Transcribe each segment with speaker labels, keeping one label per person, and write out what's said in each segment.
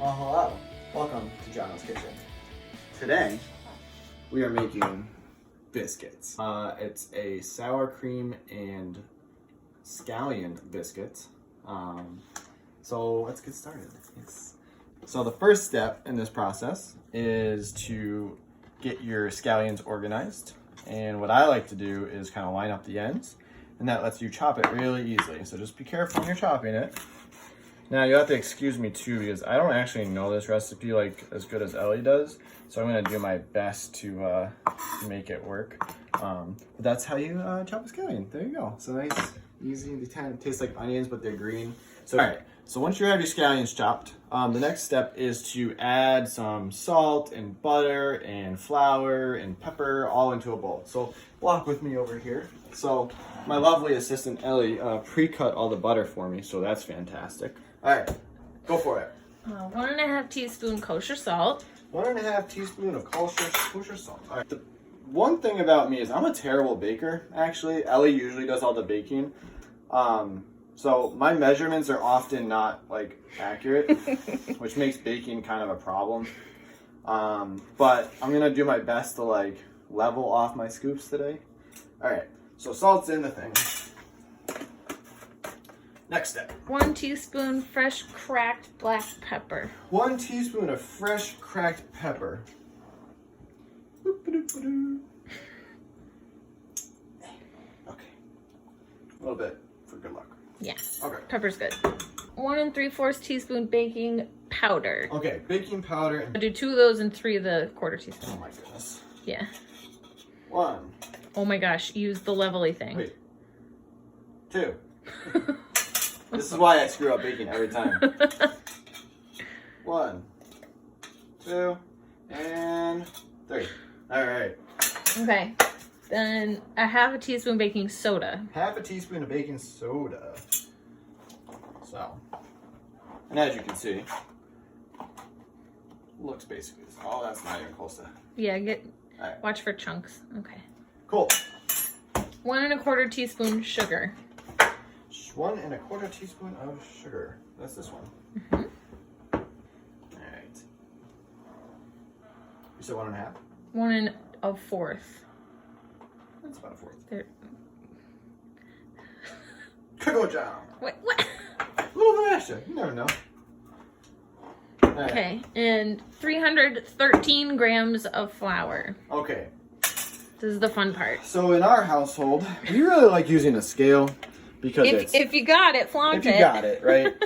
Speaker 1: Well, hello. Welcome to Jono's Kitchen. Today, we are making biscuits. It's a sour cream and scallion biscuit. So let's get started. So the first step in this process is to get your scallions organized. And what I like to do is kind of line up the ends, and that lets you chop it really easily. So just be careful when you're chopping it. Now you have to excuse me too, because I don't actually know this recipe like as good as Ellie does. So I'm gonna do my best to make it work. But that's how you chop a scallion. There you go. So nice, easy. They kind of taste like onions, but they're green. So all right. So once you have your scallions chopped, the next step is to add some salt and butter and flour and pepper all into a bowl. So walk with me over here. So my lovely assistant Ellie pre-cut all the butter for me, so that's fantastic. All right, go for it.
Speaker 2: 1.5 teaspoon kosher salt.
Speaker 1: 1.5 teaspoon of kosher salt. All right. The one thing about me is I'm a terrible baker, actually. Ellie usually does all the baking. So my measurements are often not like accurate, which makes baking kind of a problem. But I'm gonna do my best to like level off my scoops today. All right, so salt's in the thing. Next step.
Speaker 2: 1 teaspoon fresh cracked black pepper.
Speaker 1: 1 teaspoon of fresh cracked pepper. Okay. A little bit for good luck.
Speaker 2: Yeah.
Speaker 1: Okay.
Speaker 2: Pepper's good. 1 3/4 teaspoon baking powder.
Speaker 1: Okay, baking powder.
Speaker 2: I'll do 2 of those and 3 of the 1/4 teaspoon.
Speaker 1: Oh my goodness.
Speaker 2: Yeah.
Speaker 1: 1.
Speaker 2: Oh my gosh, use the levely thing.
Speaker 1: Wait. 2. This is why I screw up baking every time. 1, 2, and 3. All right.
Speaker 2: Okay. Then 1/2 teaspoon baking soda.
Speaker 1: 1/2 teaspoon of baking soda. So, and as you can see, looks basically. Oh, that's not even close to.
Speaker 2: Yeah,
Speaker 1: All right.
Speaker 2: watch for chunks. Okay.
Speaker 1: Cool.
Speaker 2: 1 1/4 teaspoon sugar.
Speaker 1: 1 1/4 teaspoon of sugar. That's this one.
Speaker 2: Mm-hmm.
Speaker 1: All right. You said 1 1/2?
Speaker 2: 1 1/4.
Speaker 1: That's about a 4th.
Speaker 2: There.
Speaker 1: Good job.
Speaker 2: Wait, what?
Speaker 1: A little bit extra. You never know. All right.
Speaker 2: Okay, and 313 grams of flour.
Speaker 1: Okay.
Speaker 2: This is the fun part.
Speaker 1: So in our household, we really like using a scale because
Speaker 2: If you got it, flaunt it.
Speaker 1: if you got it, right?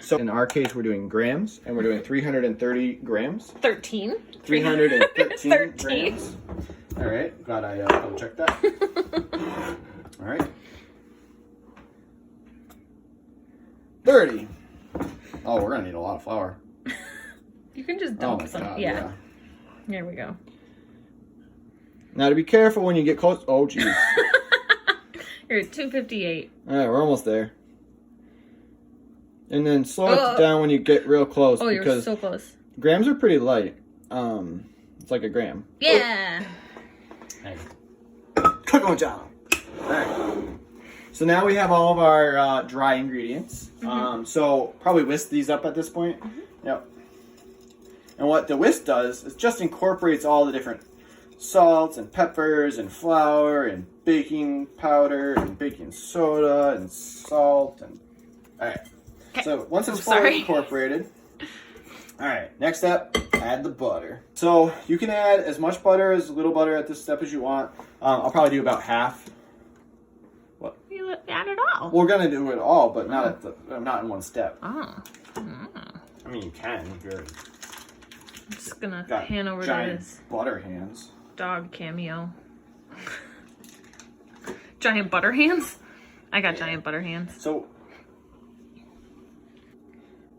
Speaker 1: So in our case, we're doing grams, and we're doing 330 grams.
Speaker 2: 13.
Speaker 1: 313
Speaker 2: 13.
Speaker 1: grams. All right, glad I double checked that. All right. 30. Oh, we're gonna need a lot of flour.
Speaker 2: You can just
Speaker 1: Oh
Speaker 2: dump
Speaker 1: my
Speaker 2: some.
Speaker 1: God,
Speaker 2: Yeah. There we go.
Speaker 1: Now to be careful when you get close. Oh, geez.
Speaker 2: You're at 258.
Speaker 1: All right, we're almost there. And then slow it down when you get real close.
Speaker 2: Oh, you're
Speaker 1: because
Speaker 2: so close.
Speaker 1: grams are pretty light. It's like a gram.
Speaker 2: Yeah.
Speaker 1: Good job. All right. So now we have all of our dry ingredients.
Speaker 2: Mm-hmm.
Speaker 1: So probably whisk these up at this point. Mm-hmm. Yep. And what the whisk does is just incorporates all the different salts and peppers and flour and baking powder and baking soda and salt and all right.
Speaker 2: Okay.
Speaker 1: So once it's fully incorporated, all right. Next step, add the butter. So you can add as much butter as little butter at this step as you want. I'll probably do about half. What?
Speaker 2: You add it all.
Speaker 1: We're gonna do it all, but not not in one step.
Speaker 2: Oh.
Speaker 1: I mean, you can if you're.
Speaker 2: I'm just gonna
Speaker 1: Got
Speaker 2: hand over to
Speaker 1: giant
Speaker 2: this
Speaker 1: butter hands.
Speaker 2: dog cameo. Giant butter hands? I got giant butter hands.
Speaker 1: So,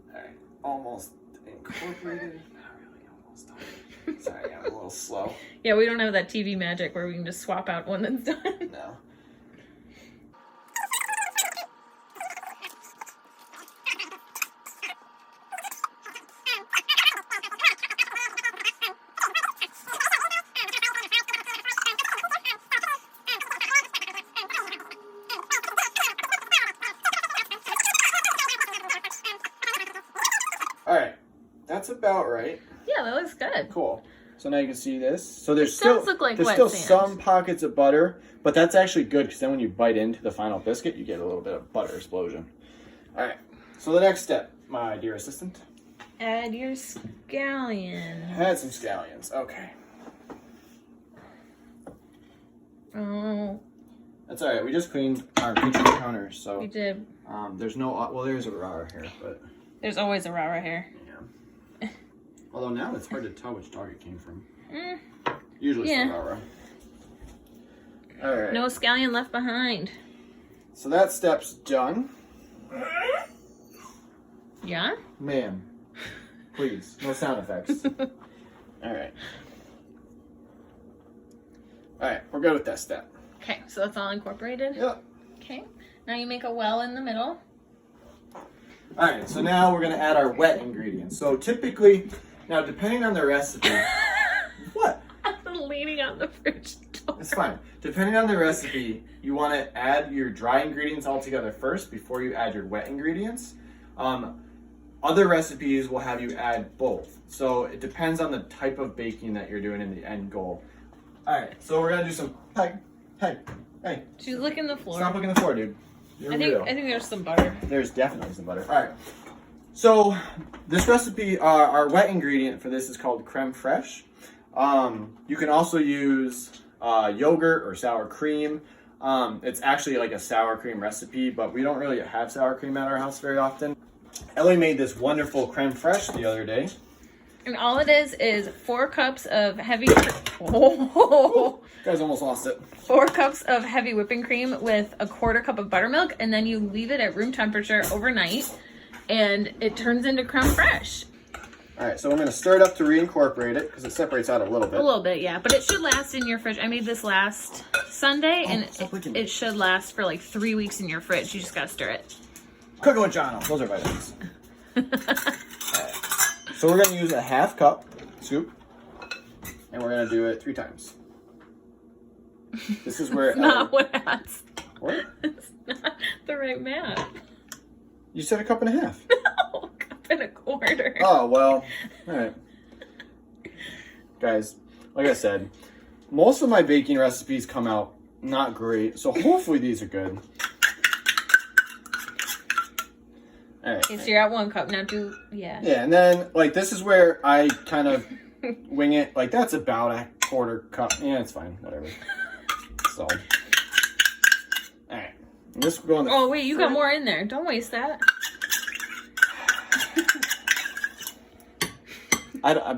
Speaker 1: alright, almost incorporated. Not really, almost. Sorry, I'm a little slow.
Speaker 2: Yeah, we don't have that TV magic where we can just swap out one that's done.
Speaker 1: No. All right, That's about right.
Speaker 2: Yeah, that looks good.
Speaker 1: Cool. So now you can see this. So there's
Speaker 2: does look like
Speaker 1: there's
Speaker 2: wet
Speaker 1: still
Speaker 2: sand.
Speaker 1: some pockets of butter, but that's actually good because then when you bite into the final biscuit, you get a little bit of butter explosion. All right. So the next step, my dear assistant.
Speaker 2: Add your scallion.
Speaker 1: Add some scallions. Okay.
Speaker 2: Oh,
Speaker 1: That's all right. We just cleaned our kitchen counter, so
Speaker 2: we did.
Speaker 1: there's no. Well, there's a raw here, but
Speaker 2: There's always a rah here.
Speaker 1: yeah. Although now it's hard to tell which dog it came from.
Speaker 2: Mm.
Speaker 1: Usually it's
Speaker 2: Yeah.
Speaker 1: the raw. All right.
Speaker 2: No scallion left behind.
Speaker 1: So that step's done.
Speaker 2: Yeah?
Speaker 1: Ma'am, please, no sound effects. All right. All right, we're good with that step.
Speaker 2: Okay, so that's all incorporated?
Speaker 1: Yep.
Speaker 2: Okay. Now you make a well in the middle.
Speaker 1: All right, so now we're gonna add our wet ingredients. So typically, now depending on the recipe, what?
Speaker 2: I'm leaning on the fridge door.
Speaker 1: It's fine. Depending on the recipe, you want to add your dry ingredients all together first before you add your wet ingredients. Other recipes will have you add both. So it depends on the type of baking that you're doing in the end goal. All right, so we're gonna do some. Hey,
Speaker 2: She's licking the floor.
Speaker 1: stop looking at the floor, dude. You're
Speaker 2: I
Speaker 1: real.
Speaker 2: think there's some butter.
Speaker 1: There's definitely some butter. All right. So this recipe, our wet ingredient for this is called creme fraiche. You can also use yogurt or sour cream. It's actually like a sour cream recipe, but we don't really have sour cream at our house very often. Ellie made this wonderful creme fraiche the other day.
Speaker 2: And all it is 4 cups of heavy... Oh.
Speaker 1: Guys almost lost it.
Speaker 2: 4 cups of heavy whipping cream with a 1/4 cup of buttermilk, and then you leave it at room temperature overnight, and it turns into creme fraiche.
Speaker 1: All right, so I'm going to stir it up to reincorporate it because it separates out a little bit.
Speaker 2: A little bit, yeah. But it should last in your fridge. I made this last Sunday, and it should last for like 3 weeks in your fridge. You just got to stir it.
Speaker 1: Cooking with Jono. Those are vitamins. All right. So we're going to use a 1/2 cup scoop, and we're going to do it 3 times. This is where
Speaker 2: It's not what that's.
Speaker 1: What?
Speaker 2: It's not the right math.
Speaker 1: You said 1.5 cups.
Speaker 2: No, 1.25 cups.
Speaker 1: Oh, well, all right. Guys, like I said, most of my baking recipes come out not great, so hopefully these are good. All right.
Speaker 2: Okay, so you're at 1 cup. Now yeah.
Speaker 1: Yeah, and then, like, this is where I kind of wing it. Like, that's about a 1/4 cup. Yeah, it's fine. Whatever. So, all right. And this will go in the...
Speaker 2: Oh, wait, you got more in there. Don't waste that.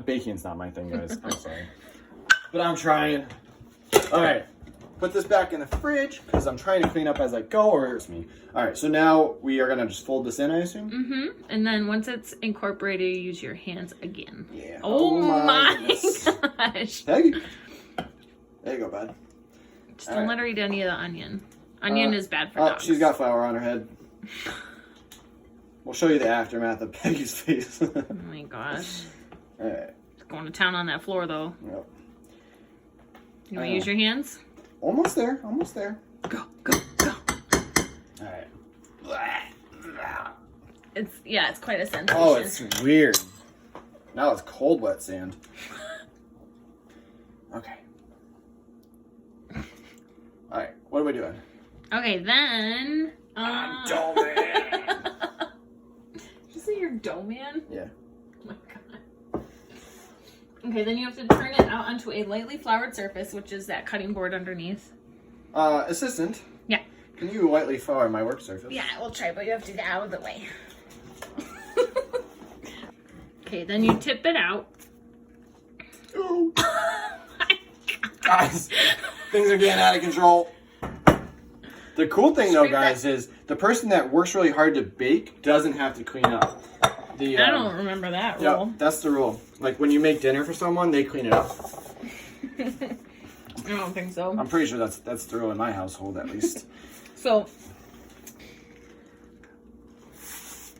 Speaker 1: Baking's not my thing, guys. I'm sorry. But I'm trying. All right. Put this back in the fridge because I'm trying to clean up as I go, or it's me. All right, so now we are going to just fold this in, I assume?
Speaker 2: Mm-hmm. And then once it's incorporated, you use your hands again.
Speaker 1: Yeah.
Speaker 2: Oh my
Speaker 1: goodness.
Speaker 2: gosh.
Speaker 1: Peggy. There you go, bud.
Speaker 2: Just don't let her eat any of the onion. Onion is bad for dogs.
Speaker 1: She's got flour on her head. We'll show you the aftermath of Peggy's face.
Speaker 2: Oh my gosh.
Speaker 1: All right.
Speaker 2: It's going to town on that floor, though.
Speaker 1: Yep.
Speaker 2: You want to use your hands?
Speaker 1: Almost there. Almost there.
Speaker 2: Go, go, go.
Speaker 1: All right.
Speaker 2: It's quite a sensation.
Speaker 1: Oh, it's weird. Now it's cold, wet sand. Okay. All right. What are we doing?
Speaker 2: Okay, then...
Speaker 1: I'm dough man.
Speaker 2: Did you say you're dough man?
Speaker 1: Yeah.
Speaker 2: Oh my god. Okay, then you have to turn it out onto a lightly floured surface, which is that cutting board underneath.
Speaker 1: Assistant.
Speaker 2: Yeah.
Speaker 1: Can you lightly flour my work surface?
Speaker 2: Yeah, we'll try, but you have to get out of the way. Okay, then you tip it out.
Speaker 1: Oh my guys, things are getting out of control. The cool thing, though, guys, is the person that works really hard to bake doesn't have to clean up.
Speaker 2: I don't remember that rule.
Speaker 1: Yeah, that's the rule. Like, when you make dinner for someone, they clean it up.
Speaker 2: I don't think so.
Speaker 1: I'm pretty sure that's the rule in my household, at least.
Speaker 2: So,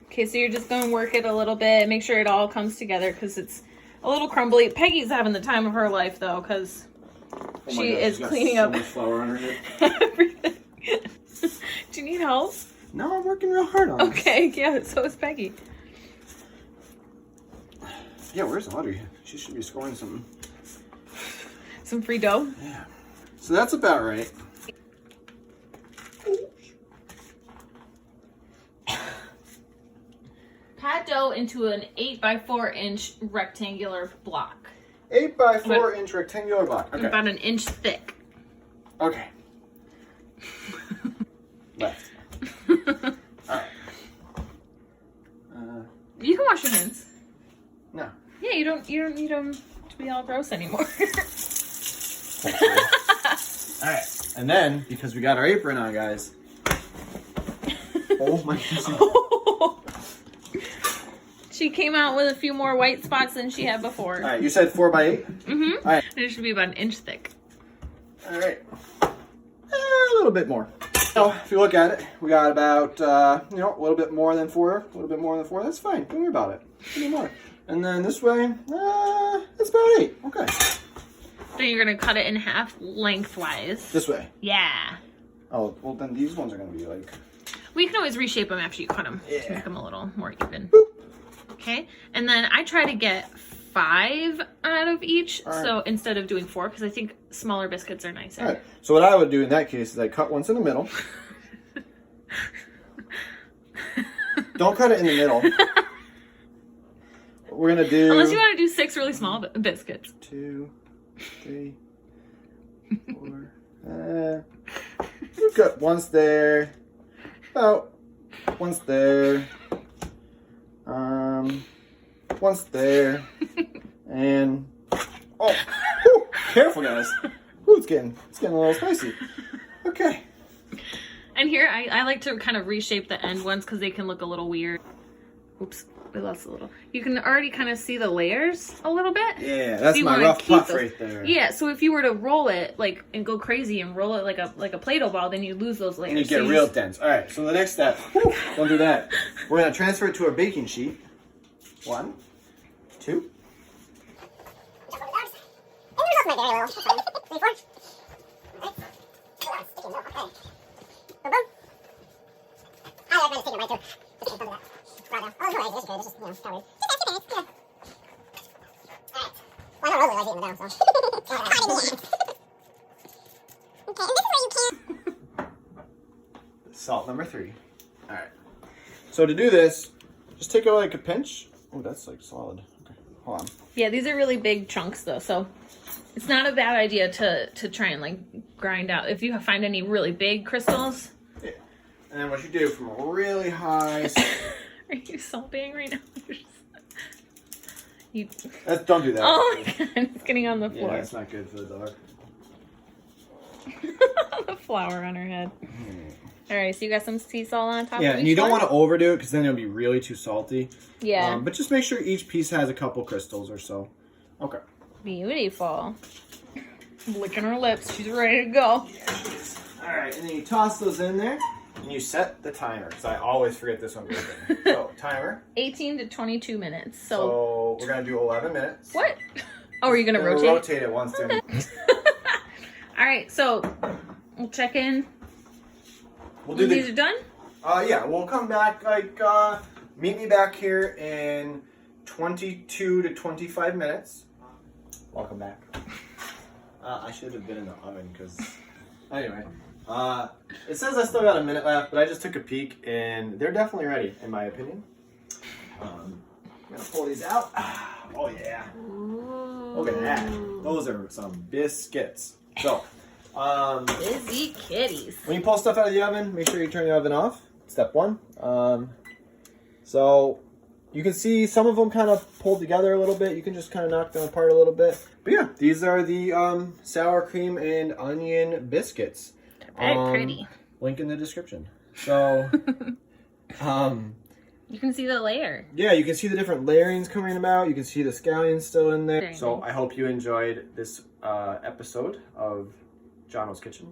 Speaker 2: okay, so you're just going to work it a little bit, make sure it all comes together because it's a little crumbly. Peggy's having the time of her life, though, because she is cleaning up
Speaker 1: so much flour on her head.
Speaker 2: everything. Do you need help?
Speaker 1: No, I'm working real hard on it.
Speaker 2: Okay, yeah, so is Peggy.
Speaker 1: Yeah, where's Audrey? She should be scoring some
Speaker 2: free dough.
Speaker 1: Yeah. So that's about right.
Speaker 2: Pat dough into an 8x4-inch rectangular block.
Speaker 1: 8x4-inch rectangular block. Okay.
Speaker 2: About an inch thick.
Speaker 1: Okay. Left. All right.
Speaker 2: You can wash your hands.
Speaker 1: No.
Speaker 2: Yeah, you don't need them to be all gross anymore.
Speaker 1: All right. And then, because we got our apron on, guys. Oh my goodness.
Speaker 2: She came out with a few more white spots than she had before.
Speaker 1: All right, you said 4x8?
Speaker 2: Mm-hmm.
Speaker 1: All right.
Speaker 2: It should be about an inch thick.
Speaker 1: All right. A little bit more. So, if you look at it, we got about, a little bit more than 4. A little bit more than 4. That's fine. Don't worry about it. A little more. And then this way, it's about 8. Okay.
Speaker 2: Then you're going to cut it in half lengthwise.
Speaker 1: This way?
Speaker 2: Yeah.
Speaker 1: Oh, well, then these ones are going to be like...
Speaker 2: We can always reshape them after you cut them
Speaker 1: Yeah.
Speaker 2: to make them a little more even.
Speaker 1: Boop.
Speaker 2: Okay. And then I try to get 5 out of each.
Speaker 1: All right.
Speaker 2: So instead of doing 4, because I think smaller biscuits are nicer.
Speaker 1: All right. So what I would do in that case is I cut once in the middle. Don't cut it in the middle. We're going to do...
Speaker 2: Unless you want to do 6 really small biscuits.
Speaker 1: 2, 3, 4. We've got once there. About once there. Once there. And whew, careful guys. Ooh, it's getting a little spicy. Okay.
Speaker 2: And here I like to kind of reshape the end ones because they can look a little weird. Oops, we lost a little. You can already kind of see the layers a little bit.
Speaker 1: Yeah, that's
Speaker 2: so
Speaker 1: my rough puff right there.
Speaker 2: Yeah, so if you were to roll it and go crazy and roll it like a Play-Doh ball, then you lose those layers.
Speaker 1: And you get real dense. All right, so the next step, don't do that. We're gonna transfer it to our baking sheet. 1, 2. Salt number 3. All right. So to do this, just take like a pinch. Oh, that's like solid. Okay, hold on.
Speaker 2: Yeah, these are really big chunks though, so it's not a bad idea to try and like grind out. If you find any really big crystals.
Speaker 1: Yeah. And then what you do from a really high.
Speaker 2: Are you salting right now?
Speaker 1: Don't do that.
Speaker 2: Oh my god, it's getting on the floor.
Speaker 1: Yeah, that's not good for the dog.
Speaker 2: The flour on her head. All right, so you got some sea salt on top.
Speaker 1: Yeah,
Speaker 2: of
Speaker 1: and you don't
Speaker 2: one?
Speaker 1: want to overdo it because then it'll be really too salty.
Speaker 2: Yeah.
Speaker 1: But just make sure each piece has a couple crystals or so. Okay.
Speaker 2: Beautiful. Licking her lips. She's ready to go.
Speaker 1: Yeah, she is. All right, and then you toss those in there, and you set the timer because I always forget this one. So timer.
Speaker 2: 18 to 22 minutes.
Speaker 1: So we're gonna do 11 minutes.
Speaker 2: What? Oh, are you gonna rotate?
Speaker 1: Rotate it once.
Speaker 2: Okay. All right, so we'll check in.
Speaker 1: We'll do
Speaker 2: these are done?
Speaker 1: Yeah, we'll come back, meet me back here in 22 to 25 minutes. Welcome back. I should have been in the oven because, anyway. It says I still got a minute left, but I just took a peek and they're definitely ready, in my opinion. I'm gonna pull these out. Oh yeah.
Speaker 2: Ooh.
Speaker 1: Look at that. Those are some biscuits. So,
Speaker 2: busy kitties.
Speaker 1: when you pull stuff out of the oven, make sure you turn the oven off. Step 1. So you can see some of them kind of pulled together a little bit. You can just kind of knock them apart a little bit. But yeah, these are the sour cream and onion biscuits.
Speaker 2: Very pretty.
Speaker 1: Link in the description. So,
Speaker 2: you can see the layer.
Speaker 1: yeah, you can see the different layerings coming about. You can see the scallions still in there.
Speaker 2: Very
Speaker 1: So
Speaker 2: nice.
Speaker 1: I hope you enjoyed this episode of Jono's Kitchen.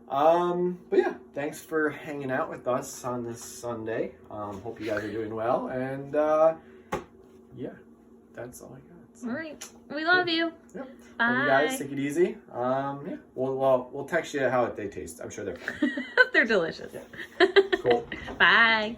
Speaker 1: But yeah, thanks for hanging out with us on this Sunday. Hope you guys are doing well. And yeah, that's all I got. So,
Speaker 2: All right. We love you.
Speaker 1: Yep.
Speaker 2: Bye.
Speaker 1: Love you guys. Take it easy. Yeah. We'll text you how they taste. I'm sure they're fine.
Speaker 2: They're delicious.
Speaker 1: Yeah. Cool.
Speaker 2: Bye.